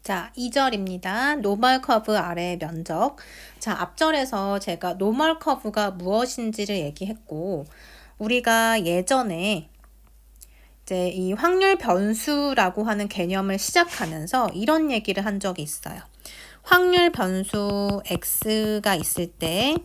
자, 2절입니다. 노멀 커브 아래의 면적. 자, 앞절에서 제가 노멀 커브가 무엇인지를 얘기했고, 우리가 예전에 이제 이 확률 변수라고 하는 개념을 시작하면서 이런 얘기를 한 적이 있어요. 확률 변수 x가 있을 때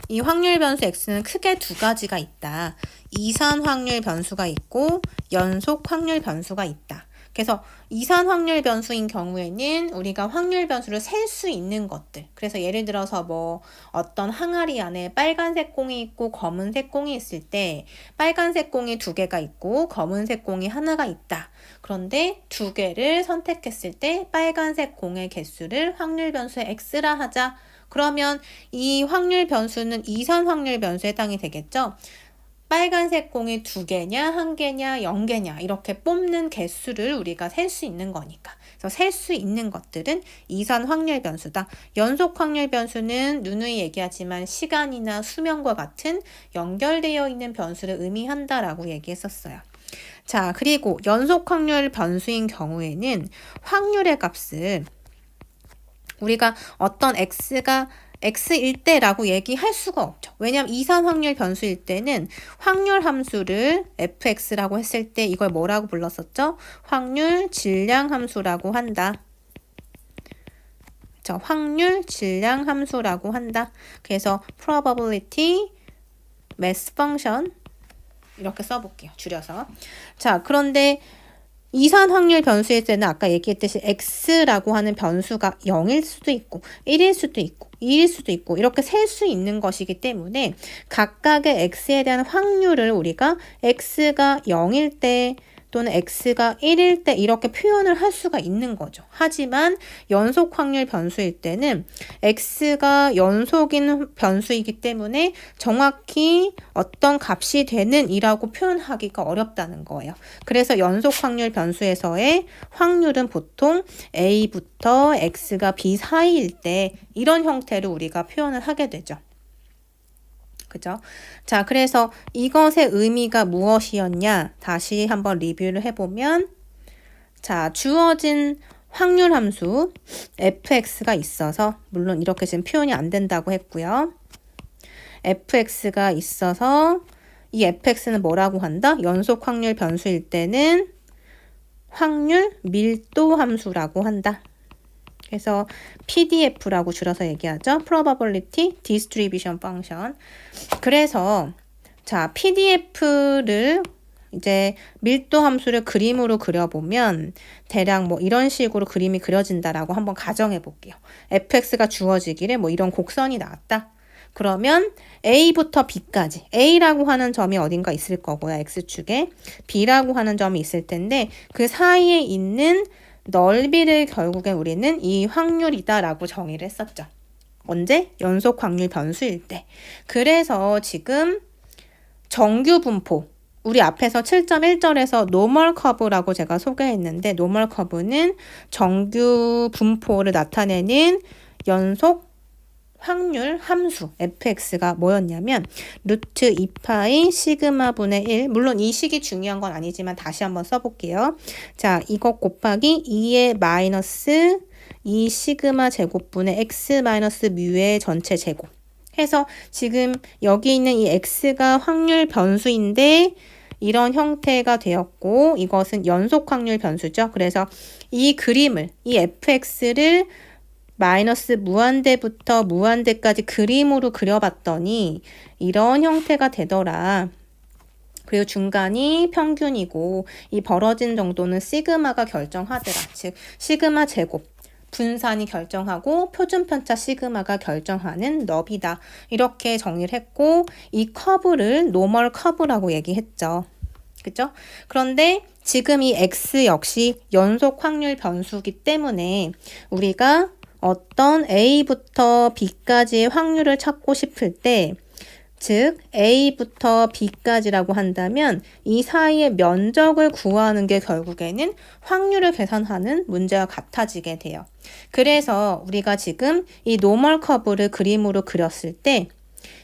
이 확률 변수 x는 크게 두 가지가 있다. 이산 확률 변수가 있고 연속 확률 변수가 있다. 그래서 이산 확률 변수인 경우에는 우리가 확률 변수를 셀 수 있는 것들. 그래서 예를 들어서 뭐 어떤 항아리 안에 빨간색 공이 있고 검은색 공이 있을 때 빨간색 공이 두 개가 있고 검은색 공이 하나가 있다. 그런데 두 개를 선택했을 때 빨간색 공의 개수를 확률 변수의 x라 하자. 그러면 이 확률 변수는 이산 확률 변수에 해당이 되겠죠? 빨간색 공이 두 개냐, 한 개냐, 0개냐 이렇게 뽑는 개수를 우리가 셀 수 있는 거니까. 그래서 셀 수 있는 것들은 이산 확률 변수다. 연속 확률 변수는 누누이 얘기하지만 시간이나 수명과 같은 연결되어 있는 변수를 의미한다라고 얘기했었어요. 자, 그리고 연속 확률 변수인 경우에는 확률의 값을 우리가 어떤 x가 x일 때라고 얘기할 수가 없죠. 왜냐하면 이산 확률 변수일 때는 확률 함수를 fx라고 했을 때 이걸 뭐라고 불렀었죠? 확률 질량 함수라고 한다. 자, 확률 질량 함수라고 한다. 그래서 probability mass function 이렇게 써볼게요. 줄여서. 자, 그런데 이산 확률 변수일 때는 아까 얘기했듯이 x라고 하는 변수가 0일 수도 있고 1일 수도 있고 2일 수도 있고 이렇게 셀 수 있는 것이기 때문에 각각의 x에 대한 확률을 우리가 x가 0일 때 또는 x가 1일 때 이렇게 표현을 할 수가 있는 거죠. 하지만 연속 확률 변수일 때는 x가 연속인 변수이기 때문에 정확히 어떤 값이 되는 이라고 표현하기가 어렵다는 거예요. 그래서 연속 확률 변수에서의 확률은 보통 a부터 x가 b 사이일 때 이런 형태로 우리가 표현을 하게 되죠. 그죠? 자, 그래서 이것의 의미가 무엇이었냐? 다시 한번 리뷰를 해보면, 자, 주어진 확률 함수 fx가 있어서, 물론 이렇게 지금 표현이 안 된다고 했고요. fx가 있어서 이 fx는 뭐라고 한다? 연속 확률 변수일 때는 확률 밀도 함수라고 한다. 그래서 PDF라고 줄여서 얘기하죠. Probability Distribution Function. 그래서 자, PDF를 이제 밀도 함수를 그림으로 그려보면 대략 뭐 이런 식으로 그림이 그려진다라고 한번 가정해 볼게요. fx가 주어지기를 뭐 이런 곡선이 나왔다. 그러면 A부터 B까지 A라고 하는 점이 어딘가 있을 거고요. X축에 B라고 하는 점이 있을 텐데 그 사이에 있는 넓이를 결국엔 우리는 이 확률이다라고 정의를 했었죠. 언제? 연속 확률 변수일 때. 그래서 지금 정규 분포 우리 앞에서 7.1절에서 노멀 커브라고 제가 소개했는데 노멀 커브는 정규 분포를 나타내는 연속 확률 함수 fx가 뭐였냐면 루트 2파이 시그마 분의 1 물론 이 식이 중요한 건 아니지만 다시 한번 써볼게요. 자, 이것 곱하기 2의 마이너스 2 시그마 제곱분의 x 마이너스 뮤의 전체 제곱 해서 지금 여기 있는 이 x가 확률 변수인데 이런 형태가 되었고 이것은 연속 확률 변수죠. 그래서 이 그림을 이 fx를 마이너스 무한대부터 무한대까지 그림으로 그려봤더니 이런 형태가 되더라. 그리고 중간이 평균이고 이 벌어진 정도는 시그마가 결정하더라. 즉 시그마 제곱 분산이 결정하고 표준편차 시그마가 결정하는 너비다. 이렇게 정리를 했고 이 커브를 노멀 커브라고 얘기했죠. 그죠? 그런데 지금 이 x 역시 연속 확률 변수이기 때문에 우리가 어떤 A부터 B까지의 확률을 찾고 싶을 때, 즉 A부터 B까지라고 한다면 이 사이의 면적을 구하는 게 결국에는 확률을 계산하는 문제와 같아지게 돼요. 그래서 우리가 지금 이 노멀 커브를 그림으로 그렸을 때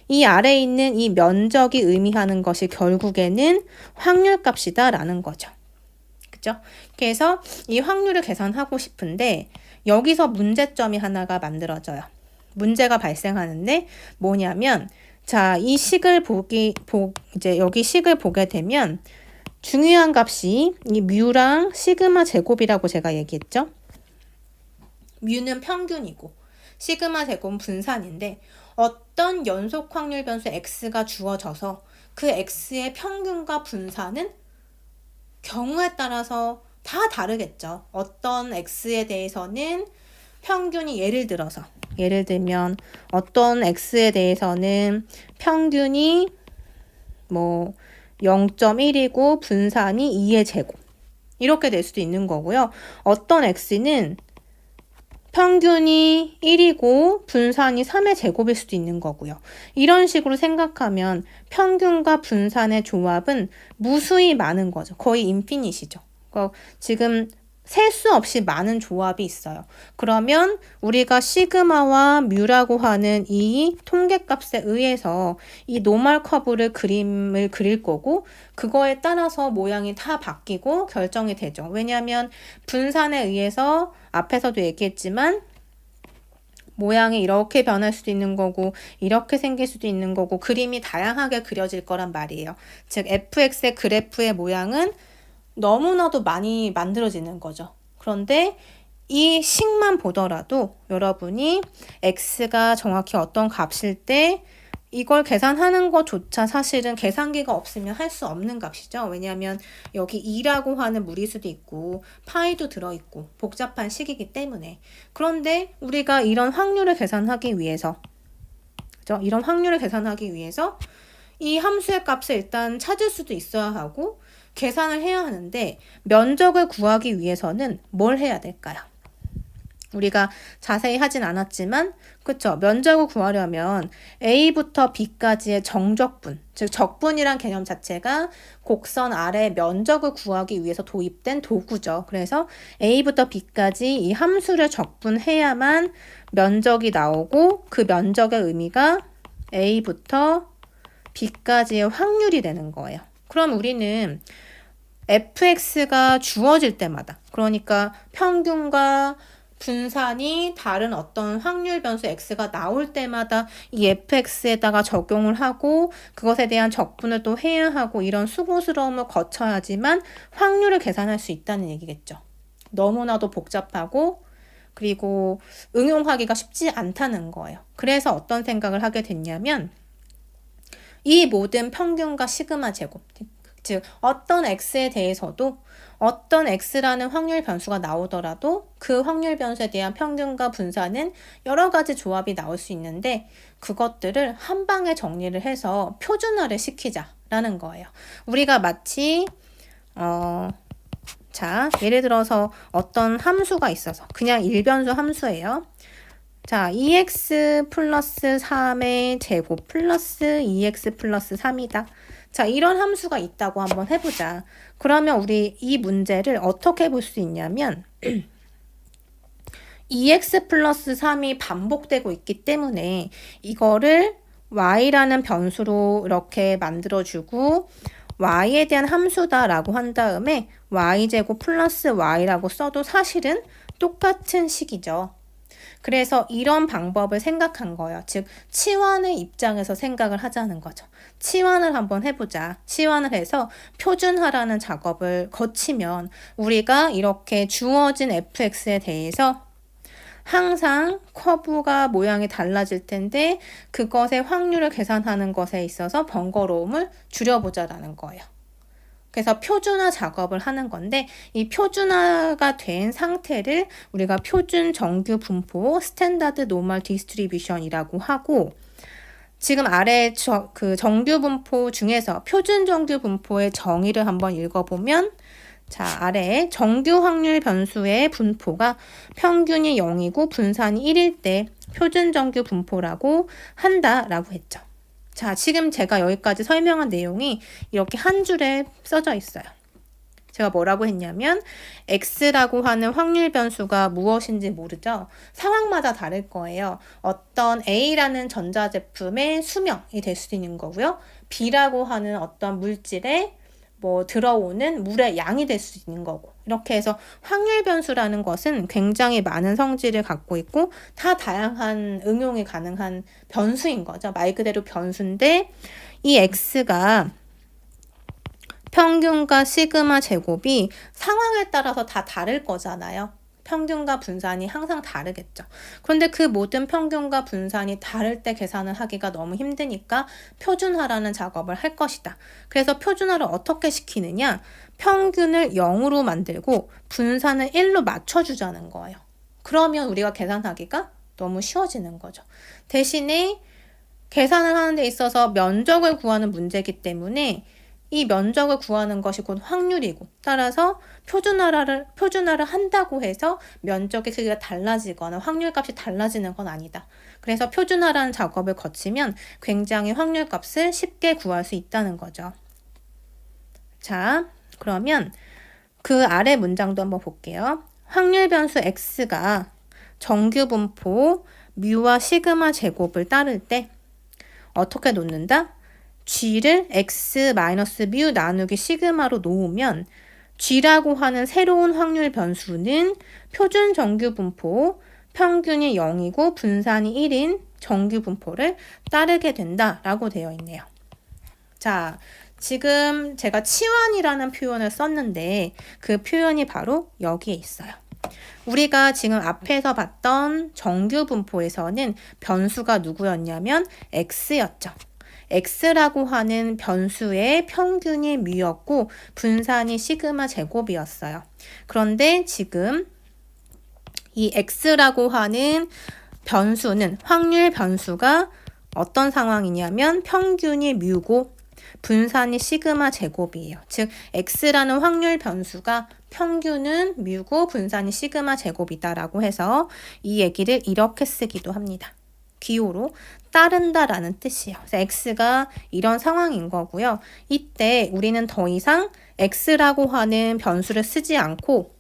이 아래에 있는 이 면적이 의미하는 것이 결국에는 확률값이다 라는 거죠. 그죠? 그래서 이 확률을 계산하고 싶은데 여기서 문제점이 하나가 만들어져요. 문제가 발생하는데 뭐냐면 자, 이 식을 이제 여기 식을 보게 되면 중요한 값이 이 뮤랑 시그마 제곱이라고 제가 얘기했죠. 뮤는 평균이고 시그마 제곱은 분산인데 어떤 연속 확률 변수 x가 주어져서 그 x의 평균과 분산은 경우에 따라서 다 다르겠죠. 어떤 x에 대해서는 평균이 예를 들면 어떤 x에 대해서는 평균이 뭐 0.1이고 분산이 2의 제곱 이렇게 될 수도 있는 거고요. 어떤 x는 평균이 1이고 분산이 3의 제곱일 수도 있는 거고요. 이런 식으로 생각하면 평균과 분산의 조합은 무수히 많은 거죠. 거의 인피니시죠. 그러니까 지금 셀 수 없이 많은 조합이 있어요. 그러면 우리가 시그마와 뮤라고 하는 이 통계값에 의해서 이 노멀 커브를 그림을 그릴 거고 그거에 따라서 모양이 다 바뀌고 결정이 되죠. 왜냐하면 분산에 의해서 앞에서도 얘기했지만 모양이 이렇게 변할 수도 있는 거고 이렇게 생길 수도 있는 거고 그림이 다양하게 그려질 거란 말이에요. 즉 fx의 그래프의 모양은 너무나도 많이 만들어지는 거죠. 그런데 이 식만 보더라도 여러분이 x가 정확히 어떤 값일 때 이걸 계산하는 것조차 사실은 계산기가 없으면 할 수 없는 값이죠. 왜냐하면 여기 2라고 하는 무리수도 있고 파이도 들어있고 복잡한 식이기 때문에. 그런데 우리가 이런 확률을 계산하기 위해서 그죠? 이런 확률을 계산하기 위해서 이 함수의 값을 일단 찾을 수도 있어야 하고 계산을 해야 하는데 면적을 구하기 위해서는 뭘 해야 될까요? 우리가 자세히 하진 않았지만 그쵸? 면적을 구하려면 A부터 B까지의 정적분, 즉 적분이란 개념 자체가 곡선 아래 면적을 구하기 위해서 도입된 도구죠. 그래서 A부터 B까지 이 함수를 적분해야만 면적이 나오고 그 면적의 의미가 A부터 B까지의 확률이 되는 거예요. 그럼 우리는 fx가 주어질 때마다 그러니까 평균과 분산이 다른 어떤 확률 변수 x가 나올 때마다 이 fx에다가 적용을 하고 그것에 대한 적분을 또 해야 하고 이런 수고스러움을 거쳐야지만 확률을 계산할 수 있다는 얘기겠죠. 너무나도 복잡하고 그리고 응용하기가 쉽지 않다는 거예요. 그래서 어떤 생각을 하게 됐냐면 이 모든 평균과 시그마 제곱 즉 어떤 x에 대해서도 어떤 x라는 확률 변수가 나오더라도 그 확률 변수에 대한 평균과 분산은 여러 가지 조합이 나올 수 있는데 그것들을 한 방에 정리를 해서 표준화를 시키자라는 거예요. 우리가 마치 자, 예를 들어서 어떤 함수가 있어서 그냥 일변수 함수예요. 자, 2x 플러스 3의 제곱 플러스 2x 플러스 3이다. 자, 이런 함수가 있다고 한번 해보자. 그러면 우리 이 문제를 어떻게 볼 수 있냐면 2x 플러스 3이 반복되고 있기 때문에 이거를 y라는 변수로 이렇게 만들어주고 y에 대한 함수다라고 한 다음에 y제곱 플러스 y라고 써도 사실은 똑같은 식이죠. 그래서 이런 방법을 생각한 거예요. 즉 치환의 입장에서 생각을 하자는 거죠. 치환을 한번 해보자. 치환을 해서 표준화라는 작업을 거치면 우리가 이렇게 주어진 fx에 대해서 항상 커브가 모양이 달라질 텐데 그것의 확률을 계산하는 것에 있어서 번거로움을 줄여보자라는 거예요. 그래서 표준화 작업을 하는 건데 이 표준화가 된 상태를 우리가 표준 정규 분포 스탠다드 노멀 디스트리뷰션이라고 하고 지금 아래 그 정규 분포 중에서 표준 정규 분포의 정의를 한번 읽어보면 자, 아래에 정규 확률 변수의 분포가 평균이 0이고 분산이 1일 때 표준 정규 분포라고 한다라고 했죠. 자, 지금 제가 여기까지 설명한 내용이 이렇게 한 줄에 써져 있어요. 제가 뭐라고 했냐면 x라고 하는 확률 변수가 무엇인지 모르죠. 상황마다 다를 거예요. 어떤 a라는 전자제품의 수명이 될 수도 있는 거고요. b라고 하는 어떤 물질의 뭐 들어오는 물의 양이 될 수 있는 거고, 이렇게 해서 확률 변수라는 것은 굉장히 많은 성질을 갖고 있고 다 다양한 응용이 가능한 변수인 거죠. 말 그대로 변수인데 이 x가 평균과 시그마 제곱이 상황에 따라서 다 다를 거잖아요. 평균과 분산이 항상 다르겠죠. 그런데 그 모든 평균과 분산이 다를 때 계산을 하기가 너무 힘드니까 표준화라는 작업을 할 것이다. 그래서 표준화를 어떻게 시키느냐? 평균을 0으로 만들고 분산을 1로 맞춰주자는 거예요. 그러면 우리가 계산하기가 너무 쉬워지는 거죠. 대신에 계산을 하는 데 있어서 면적을 구하는 문제이기 때문에 이 면적을 구하는 것이 곧 확률이고, 따라서 표준화를 한다고 해서 면적의 크기가 달라지거나 확률값이 달라지는 건 아니다. 그래서 표준화라는 작업을 거치면 굉장히 확률값을 쉽게 구할 수 있다는 거죠. 자, 그러면 그 아래 문장도 한번 볼게요. 확률 변수 x가 정규 분포 뮤와 시그마 제곱을 따를 때 어떻게 놓는다? g를 x-뮤 나누기 시그마로 놓으면 g라고 하는 새로운 확률 변수는 표준 정규 분포 평균이 0이고 분산이 1인 정규 분포를 따르게 된다라고 되어 있네요. 자, 지금 제가 치환이라는 표현을 썼는데 그 표현이 바로 여기에 있어요. 우리가 지금 앞에서 봤던 정규 분포에서는 변수가 누구였냐면 x였죠. x라고 하는 변수의 평균이 뮤였고 분산이 시그마 제곱이었어요. 그런데 지금 이 x라고 하는 변수는 확률 변수가 어떤 상황이냐면 평균이 뮤고 분산이 시그마 제곱이에요. 즉 x라는 확률 변수가 평균은 뮤고 분산이 시그마 제곱이다라고 해서 이 얘기를 이렇게 쓰기도 합니다. 기호로 따른다라는 뜻이에요. 그래서 x가 이런 상황인 거고요. 이때 우리는 더 이상 x라고 하는 변수를 쓰지 않고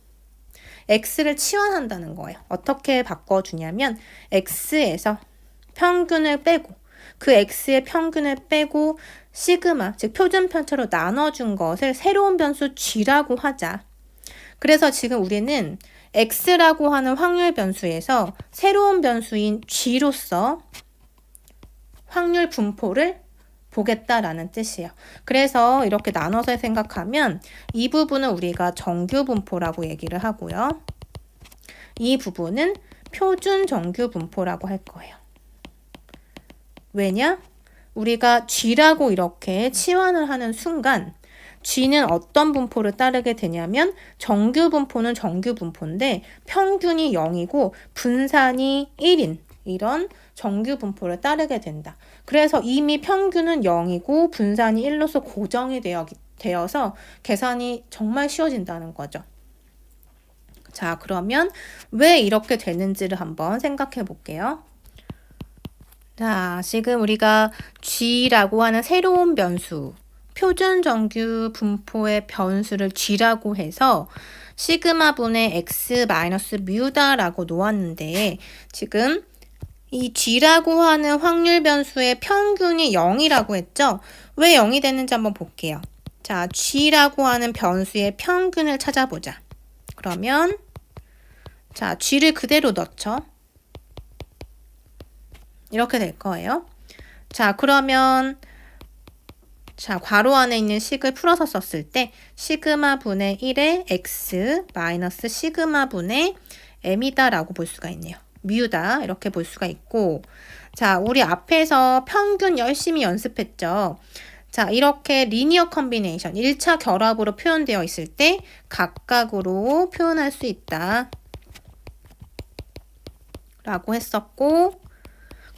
x를 치환한다는 거예요. 어떻게 바꿔주냐면 x에서 평균을 빼고 그 x의 평균을 빼고 시그마, 즉 표준 편차로 나눠준 것을 새로운 변수 g라고 하자. 그래서 지금 우리는 x라고 하는 확률 변수에서 새로운 변수인 g로서 확률 분포를 보겠다라는 뜻이에요. 그래서 이렇게 나눠서 생각하면 이 부분은 우리가 정규 분포라고 얘기를 하고요. 이 부분은 표준 정규 분포라고 할 거예요. 왜냐? 우리가 g라고 이렇게 치환을 하는 순간 g는 어떤 분포를 따르게 되냐면 정규 분포는 정규 분포인데 평균이 0이고 분산이 1인 이런 정규 분포를 따르게 된다. 그래서 이미 평균은 0이고 분산이 1로서 고정이 되어서 계산이 정말 쉬워진다는 거죠. 자, 그러면 왜 이렇게 되는지를 한번 생각해 볼게요. 자, 지금 우리가 g라고 하는 새로운 변수, 표준 정규 분포의 변수를 g라고 해서 시그마 분의 x-뮤다라고 놓았는데 지금 이 g라고 하는 확률 변수의 평균이 0이라고 했죠? 왜 0이 됐는지 한번 볼게요. 자, g라고 하는 변수의 평균을 찾아보자. 그러면 자, g를 그대로 넣죠. 이렇게 될 거예요. 자, 그러면 자, 괄호 안에 있는 식을 풀어서 썼을 때 시그마 분의 1의 x 마이너스 시그마 분의 m이다 라고 볼 수가 있네요. 뮤다 이렇게 볼 수가 있고, 자, 우리 앞에서 평균 열심히 연습했죠. 자, 이렇게 리니어 컨비네이션 1차 결합으로 표현되어 있을 때 각각으로 표현할 수 있다 라고 했었고,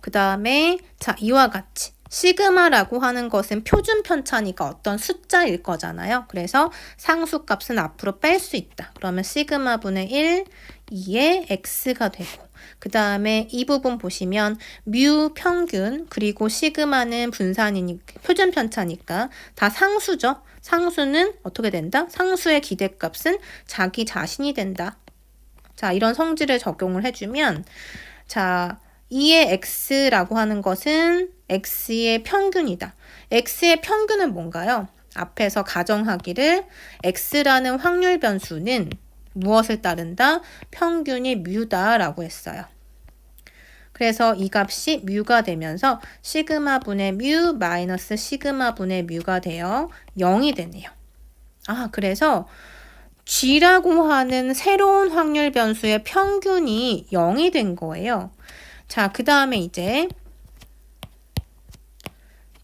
그 다음에 자, 이와 같이 시그마라고 하는 것은 표준 편차니까 어떤 숫자일 거잖아요. 그래서 상수값은 앞으로 뺄 수 있다. 그러면 시그마 분의 1, 2의 x가 되고, 그 다음에 이 부분 보시면 뮤 평균 그리고 시그마는 분산이니까 표준 편차니까 다 상수죠. 상수는 어떻게 된다? 상수의 기대값은 자기 자신이 된다. 자, 이런 성질을 적용을 해주면 자, 2의 x라고 하는 것은 x의 평균이다. x의 평균은 뭔가요? 앞에서 가정하기를 x라는 확률 변수는 무엇을 따른다? 평균이 뮤다라고 했어요. 그래서 이 값이 뮤가 되면서 시그마 분의 뮤 마이너스 시그마 분의 뮤가 되어 0이 되네요. 그래서 g라고 하는 새로운 확률 변수의 평균이 0이 된 거예요. 자, 그 다음에 이제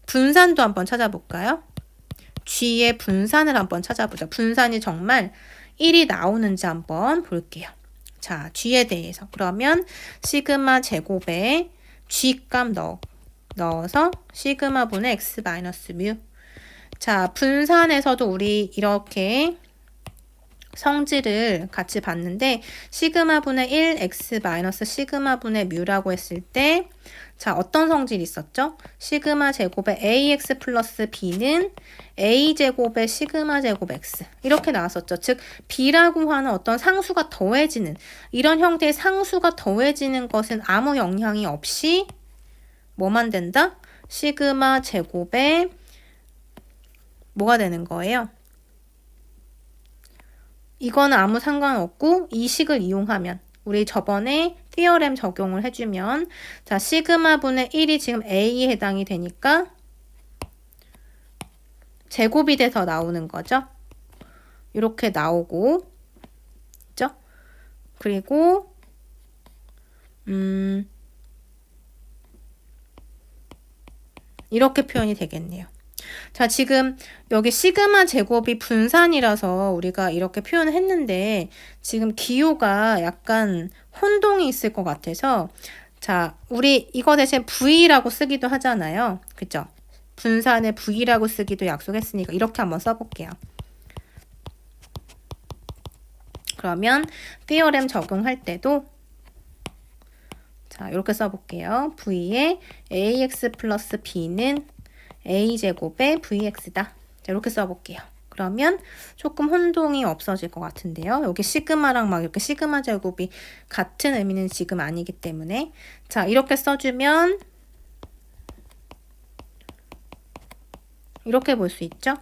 분산도 한번 찾아볼까요? g의 분산을 한번 찾아보자. 분산이 정말 1이 나오는지 한번 볼게요. 자, g에 대해서 그러면 시그마 제곱에 g 값 넣어서 시그마 분의 x 마이너스 뮤. 자, 분산에서도 우리 이렇게 성질을 같이 봤는데 시그마 분의 1 x 마이너스 시그마 분의 뮤라고 했을 때 자, 어떤 성질이 있었죠? 시그마 제곱의 ax 플러스 b는 a 제곱의 시그마 제곱 x 이렇게 나왔었죠. 즉 b라고 하는 어떤 상수가 더해지는 이런 형태의 상수가 더해지는 것은 아무 영향이 없이 뭐만 된다? 시그마 제곱의 뭐가 되는 거예요? 이거는 아무 상관없고 이 식을 이용하면 우리 저번에 티어렘 적용을 해주면 자 시그마 분의 1이 지금 a에 해당이 되니까 제곱이 돼서 나오는 거죠. 이렇게 나오고 그죠? 그리고 이렇게 표현이 되겠네요. 자, 지금 여기 시그마 제곱이 분산이라서 우리가 이렇게 표현을 했는데 지금 기호가 약간 혼동이 있을 것 같아서 자, 우리 이거 대신 V라고 쓰기도 하잖아요. 그죠? 분산을 V라고 쓰기도 약속했으니까 이렇게 한번 써볼게요. 그러면 티어렘 적용할 때도 자, 이렇게 써볼게요. V에 ax 플러스 b는 a제곱의 vx다. 자, 이렇게 써볼게요. 그러면 조금 혼동이 없어질 것 같은데요. 여기 시그마랑 막 이렇게 시그마 제곱이 같은 의미는 지금 아니기 때문에 자, 이렇게 써주면 이렇게 볼 수 있죠.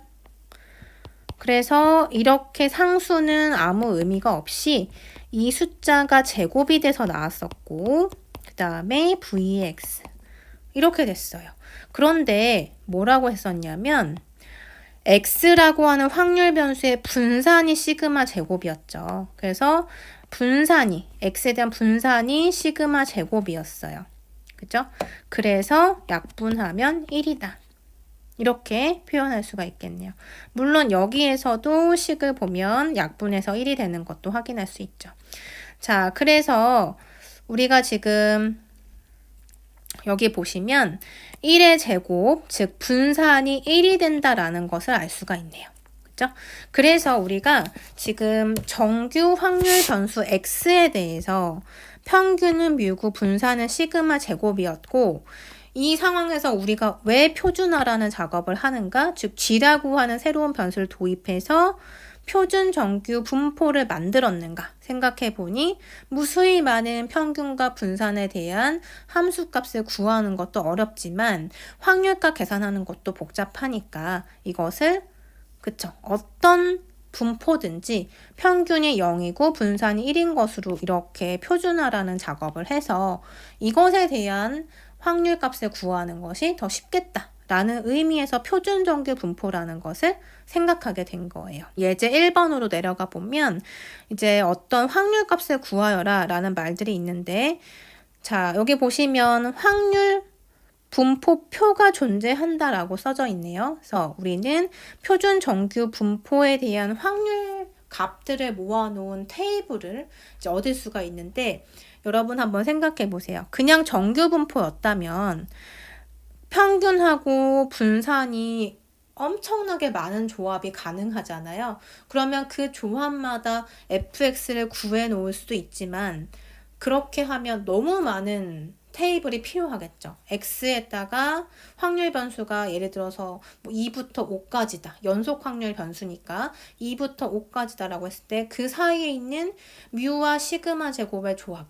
그래서 이렇게 상수는 아무 의미가 없이 이 숫자가 제곱이 돼서 나왔었고 그 다음에 vx 이렇게 됐어요. 그런데 뭐라고 했었냐면 x라고 하는 확률 변수의 분산이 시그마 제곱이었죠. 그래서 분산이 x에 대한 분산이 시그마 제곱이었어요. 그죠? 그래서 약분하면 1이다. 이렇게 표현할 수가 있겠네요. 물론 여기에서도 식을 보면 약분해서 1이 되는 것도 확인할 수 있죠. 자, 그래서 우리가 지금 여기 보시면 1의 제곱, 즉 분산이 1이 된다라는 것을 알 수가 있네요. 그죠? 그래서 우리가 지금 정규 확률 변수 x에 대해서 평균은 뮤고 분산은 시그마 제곱이었고 이 상황에서 우리가 왜 표준화라는 작업을 하는가? 즉 g라고 하는 새로운 변수를 도입해서 표준 정규 분포를 만들었는가 생각해 보니 무수히 많은 평균과 분산에 대한 함수값을 구하는 것도 어렵지만 확률값 계산하는 것도 복잡하니까 이것을 그쵸 어떤 분포든지 평균이 0이고 분산이 1인 것으로 이렇게 표준화라는 작업을 해서 이것에 대한 확률값을 구하는 것이 더 쉽겠다 라는 의미에서 표준정규 분포라는 것을 생각하게 된 거예요. 예제 1번으로 내려가 보면 이제 어떤 확률값을 구하여라 라는 말들이 있는데 자 여기 보시면 확률 분포표가 존재한다라고 써져 있네요. 그래서 우리는 표준정규 분포에 대한 확률 값들을 모아놓은 테이블을 이제 얻을 수가 있는데 여러분 한번 생각해 보세요. 그냥 정규 분포였다면 평균하고 분산이 엄청나게 많은 조합이 가능하잖아요. 그러면 그 조합마다 fx를 구해 놓을 수도 있지만 그렇게 하면 너무 많은 테이블이 필요하겠죠. x에다가 확률 변수가 예를 들어서 뭐 2부터 5까지다. 연속 확률 변수니까 2부터 5까지다라고 했을 때 그 사이에 있는 뮤와 시그마 제곱의 조합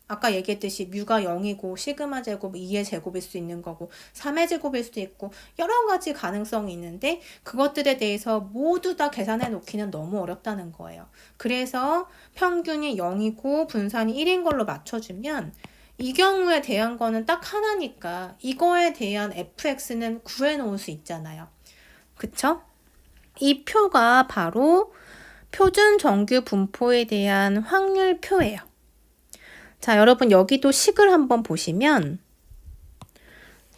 아까 얘기했듯이 뮤가 0이고 시그마 제곱 2의 제곱일 수 있는 거고 3의 제곱일 수도 있고 여러 가지 가능성이 있는데 그것들에 대해서 모두 다 계산해 놓기는 너무 어렵다는 거예요. 그래서 평균이 0이고 분산이 1인 걸로 맞춰주면 이 경우에 대한 거는 딱 하나니까 이거에 대한 fx는 구해 놓을 수 있잖아요. 그쵸? 이 표가 바로 표준 정규 분포에 대한 확률표예요. 자, 여러분 여기도 식을 한번 보시면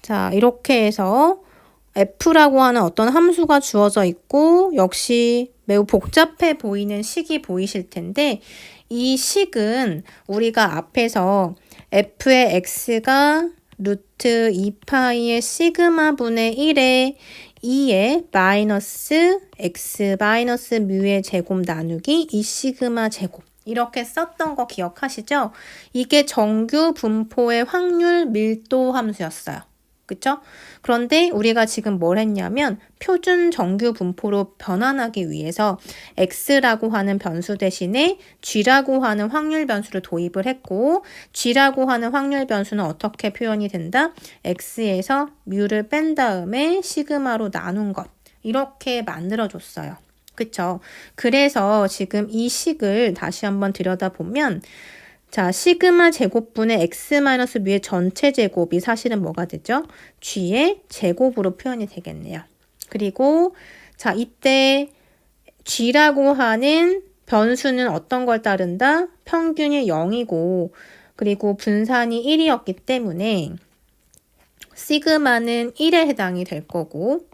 자, 이렇게 해서 f라고 하는 어떤 함수가 주어져 있고 역시 매우 복잡해 보이는 식이 보이실 텐데 이 식은 우리가 앞에서 f의 x가 루트 2파이의 시그마 분의 1에 2의 마이너스 x 마이너스 뮤의 제곱 나누기 2 시그마 제곱 이렇게 썼던 거 기억하시죠? 이게 정규 분포의 확률 밀도 함수였어요. 그쵸? 그런데 우리가 지금 뭘 했냐면 표준 정규 분포로 변환하기 위해서 x라고 하는 변수 대신에 g라고 하는 확률 변수를 도입을 했고 g라고 하는 확률 변수는 어떻게 표현이 된다? x에서 뮤를 뺀 다음에 시그마로 나눈 것 이렇게 만들어줬어요. 그쵸? 그래서 지금 이 식을 다시 한번 들여다보면 자, 시그마 제곱분의 x-뮤의 전체 제곱이 사실은 뭐가 되죠? g의 제곱으로 표현이 되겠네요. 그리고 자, 이때 g라고 하는 변수는 어떤 걸 따른다? 평균이 0이고 그리고 분산이 1이었기 때문에 시그마는 1에 해당이 될 거고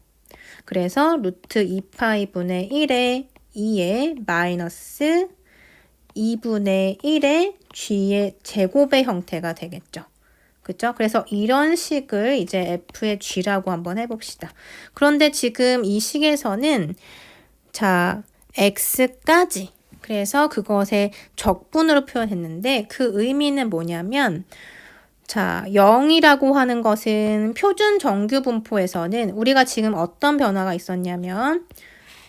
그래서 루트 2파이 분의 1에 2의 마이너스 2분의 1의 g의 제곱의 형태가 되겠죠. 그죠? 그래서 이런 식을 이제 f의 g라고 한번 해봅시다. 그런데 지금 이 식에서는 자, x까지 그래서 그것의 적분으로 표현했는데 그 의미는 뭐냐면 자, 0이라고 하는 것은 표준 정규 분포에서는 우리가 지금 어떤 변화가 있었냐면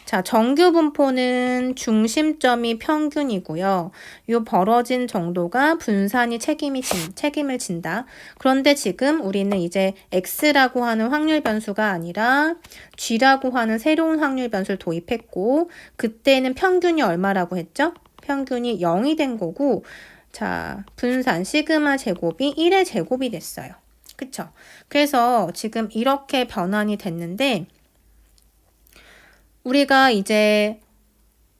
자, 정규 분포는 중심점이 평균이고요. 요 벌어진 정도가 분산이 책임을 진다. 그런데 지금 우리는 이제 x라고 하는 확률 변수가 아니라 g라고 하는 새로운 확률 변수를 도입했고 그때는 평균이 얼마라고 했죠? 평균이 0이 된 거고 자, 분산 시그마 제곱이 1의 제곱이 됐어요. 그쵸? 그래서 지금 이렇게 변환이 됐는데 우리가 이제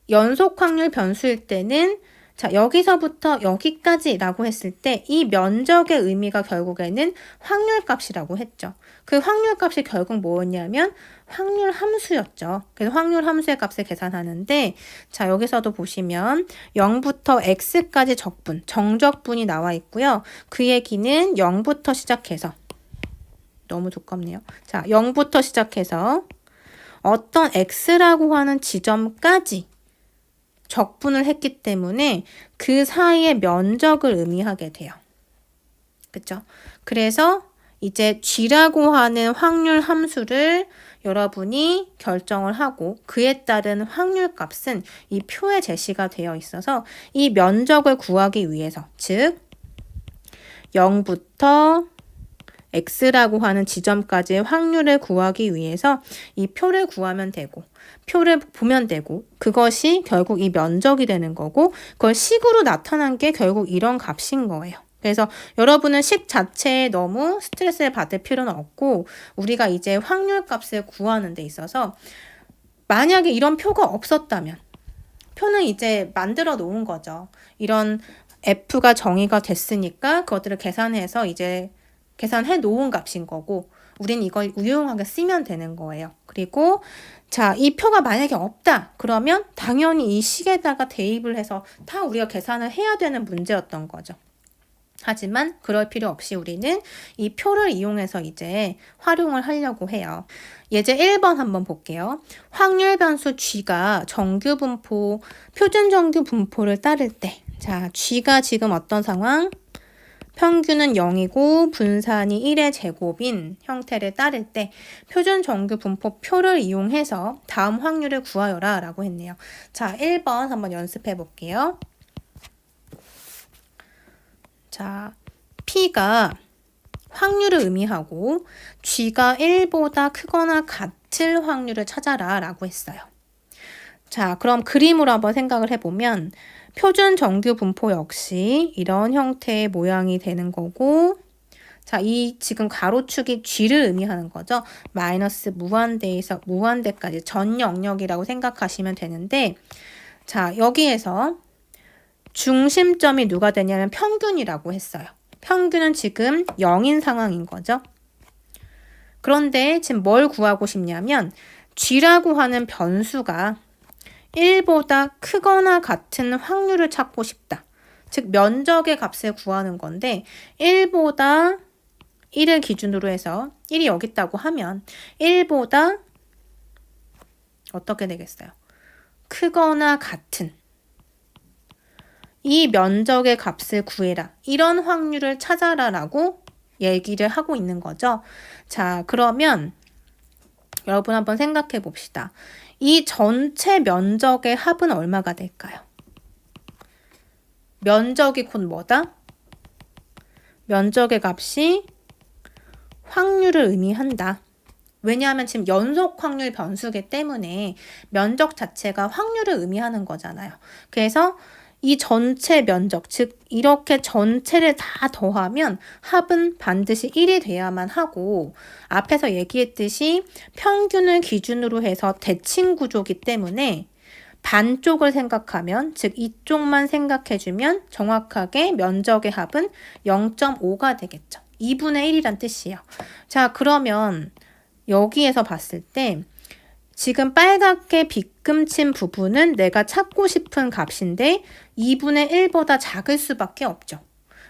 연속 확률 변수일 때는 자, 여기서부터 여기까지라고 했을 때 이 면적의 의미가 결국에는 확률값이라고 했죠. 그 확률값이 결국 뭐였냐면 확률 함수였죠. 그래서 확률 함수의 값을 계산하는데 자, 여기서도 보시면 0부터 x까지 적분, 정적분이 나와 있고요. 그 얘기는 0부터 시작해서 너무 두껍네요. 자, 0부터 시작해서 어떤 x라고 하는 지점까지 적분을 했기 때문에 그 사이의 면적을 의미하게 돼요. 그쵸? 그래서 이제 g라고 하는 확률 함수를 여러분이 결정을 하고 그에 따른 확률 값은 이 표에 제시가 되어 있어서 이 면적을 구하기 위해서 즉 0부터 x라고 하는 지점까지의 확률을 구하기 위해서 이 표를 구하면 되고 표를 보면 되고 그것이 결국 이 면적이 되는 거고 그걸 식으로 나타난 게 결국 이런 값인 거예요. 그래서 여러분은 식 자체에 너무 스트레스를 받을 필요는 없고 우리가 이제 확률 값을 구하는 데 있어서 만약에 이런 표가 없었다면 표는 이제 만들어 놓은 거죠. 이런 f가 정의가 됐으니까 그것들을 계산해서 이제 계산해 놓은 값인 거고 우린 이걸 유용하게 쓰면 되는 거예요. 그리고 자, 이 표가 만약에 없다. 그러면 당연히 이 식에다가 대입을 해서 다 우리가 계산을 해야 되는 문제였던 거죠. 하지만 그럴 필요 없이 우리는 이 표를 이용해서 이제 활용을 하려고 해요. 예제 1번 한번 볼게요. 확률 변수 g가 정규 분포, 표준 정규 분포를 따를 때 자, g가 지금 어떤 상황? 평균은 0이고 분산이 1의 제곱인 형태를 따를 때 표준 정규 분포 표를 이용해서 다음 확률을 구하여라 라고 했네요. 자, 1번 한번 연습해 볼게요. 자, P가 확률을 의미하고 G가 1보다 크거나 같을 확률을 찾아라 라고 했어요. 자, 그럼 그림으로 한번 생각을 해보면 표준 정규 분포 역시 이런 형태의 모양이 되는 거고, 자, 이 지금 가로축이 G를 의미하는 거죠. 마이너스 무한대에서 무한대까지 전 영역이라고 생각하시면 되는데, 자, 여기에서 중심점이 누가 되냐면 평균이라고 했어요. 평균은 지금 0인 상황인 거죠. 그런데 지금 뭘 구하고 싶냐면 G라고 하는 변수가 1보다 크거나 같은 확률을 찾고 싶다. 즉 면적의 값을 구하는 건데 1보다 1을 기준으로 해서 1이 여기 있다고 하면 1보다 어떻게 되겠어요? 크거나 같은 이 면적의 값을 구해라. 이런 확률을 찾아라 라고 얘기를 하고 있는 거죠. 자, 그러면 여러분 한번 생각해 봅시다. 이 전체 면적의 합은 얼마가 될까요? 면적이 곧 뭐다? 면적의 값이 확률을 의미한다. 왜냐하면 지금 연속 확률 변수기 때문에 면적 자체가 확률을 의미하는 거잖아요. 그래서 이 전체 면적, 즉 이렇게 전체를 다 더하면 합은 반드시 1이 돼야만 하고, 앞에서 얘기했듯이 평균을 기준으로 해서 대칭 구조이기 때문에 반쪽을 생각하면, 즉 이쪽만 생각해주면 정확하게 면적의 합은 0.5가 되겠죠. 2분의 1이란 뜻이에요. 자, 그러면 여기에서 봤을 때 지금 빨갛게 빗금친 부분은 내가 찾고 싶은 값인데 2분의 1보다 작을 수밖에 없죠.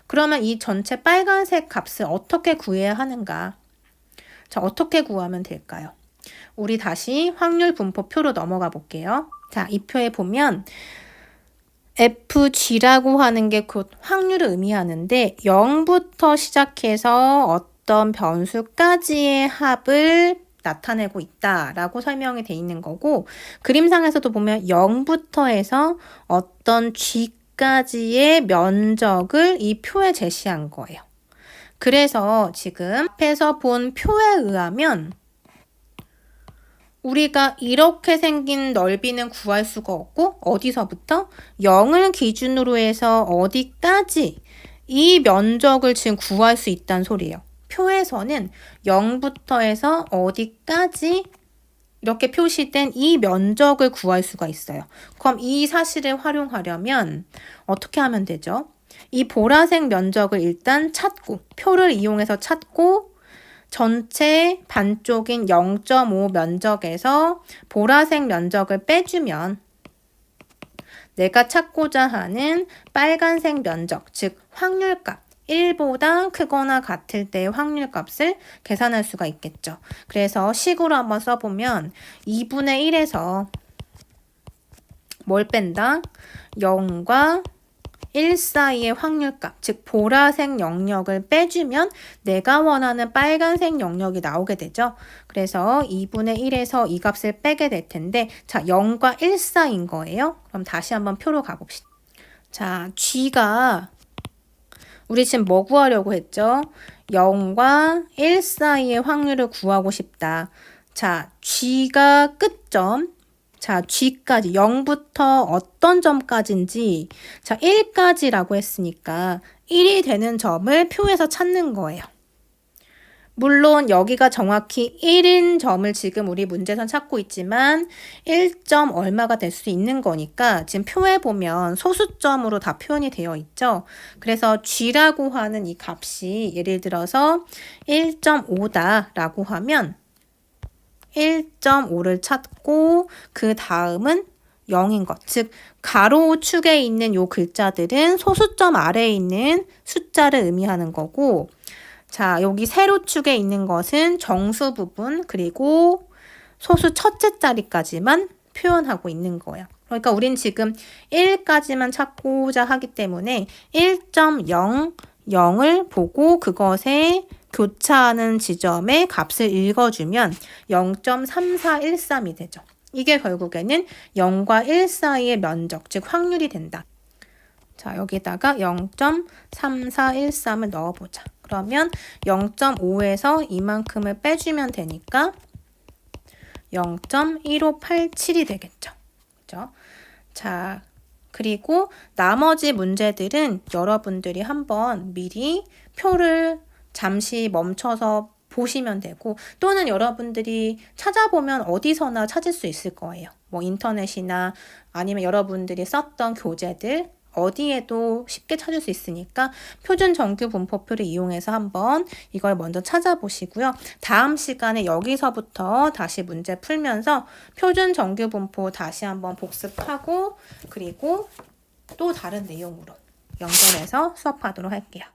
그러면 이 전체 빨간색 값을 어떻게 구해야 하는가? 자, 어떻게 구하면 될까요? 우리 다시 확률 분포표로 넘어가 볼게요. 자, 이 표에 보면 FG라고 하는 게 곧 확률을 의미하는데 0부터 시작해서 어떤 변수까지의 합을 나타내고 있다라고 설명이 돼 있는 거고, 그림상에서도 보면 0부터 해서 어떤 G까지의 면적을 이 표에 제시한 거예요. 그래서 지금 앞에서 본 표에 의하면 우리가 이렇게 생긴 넓이는 구할 수가 없고, 어디서부터? 0을 기준으로 해서 어디까지 이 면적을 지금 구할 수 있다는 소리예요. 표에서는 0부터 해서 어디까지 이렇게 표시된 이 면적을 구할 수가 있어요. 그럼 이 사실을 활용하려면 어떻게 하면 되죠? 이 보라색 면적을 일단 찾고, 표를 이용해서 찾고, 전체 반쪽인 0.5 면적에서 보라색 면적을 빼주면 내가 찾고자 하는 빨간색 면적, 즉 확률값, 1보다 크거나 같을 때의 확률값을 계산할 수가 있겠죠. 그래서 식으로 한번 써보면 2분의 1에서 뭘 뺀다? 0과 1 사이의 확률값, 즉 보라색 영역을 빼주면 내가 원하는 빨간색 영역이 나오게 되죠. 그래서 2분의 1에서 이 값을 빼게 될 텐데, 자, 0과 1 사이인 거예요. 그럼 다시 한번 표로 가봅시다. 자, G가 우리 지금 뭐 구하려고 했죠? 0과 1 사이의 확률을 구하고 싶다. 자, G가 끝점. 자, G까지 0부터 어떤 점까지인지, 자, 1까지라고 했으니까 1이 되는 점을 표에서 찾는 거예요. 물론 여기가 정확히 1인 점을 지금 우리 문제에선 찾고 있지만 1점 얼마가 될 수 있는 거니까 지금 표에 보면 소수점으로 다 표현이 되어 있죠. 그래서 G라고 하는 이 값이 예를 들어서 1.5다라고 하면 1.5를 찾고 그 다음은 0인 것. 즉 가로축에 있는 요 글자들은 소수점 아래에 있는 숫자를 의미하는 거고, 자, 여기 세로축에 있는 것은 정수 부분, 그리고 소수 첫째 자리까지만 표현하고 있는 거예요. 그러니까 우린 지금 1까지만 찾고자 하기 때문에 1.0, 0을 보고 그것에 교차하는 지점의 값을 읽어주면 0.3413이 되죠. 이게 결국에는 0과 1 사이의 면적, 즉 확률이 된다. 자, 여기다가 0.3413을 넣어보자. 그러면 0.5에서 이만큼을 빼주면 되니까 0.1587이 되겠죠. 그죠? 자, 그리고 나머지 문제들은 여러분들이 한번 미리 표를 잠시 멈춰서 보시면 되고, 또는 여러분들이 찾아보면 어디서나 찾을 수 있을 거예요. 뭐 인터넷이나 아니면 여러분들이 썼던 교재들 어디에도 쉽게 찾을 수 있으니까 표준 정규 분포표를 이용해서 한번 이걸 먼저 찾아보시고요. 다음 시간에 여기서부터 다시 문제 풀면서 표준 정규 분포 다시 한번 복습하고, 그리고 또 다른 내용으로 연결해서 수업하도록 할게요.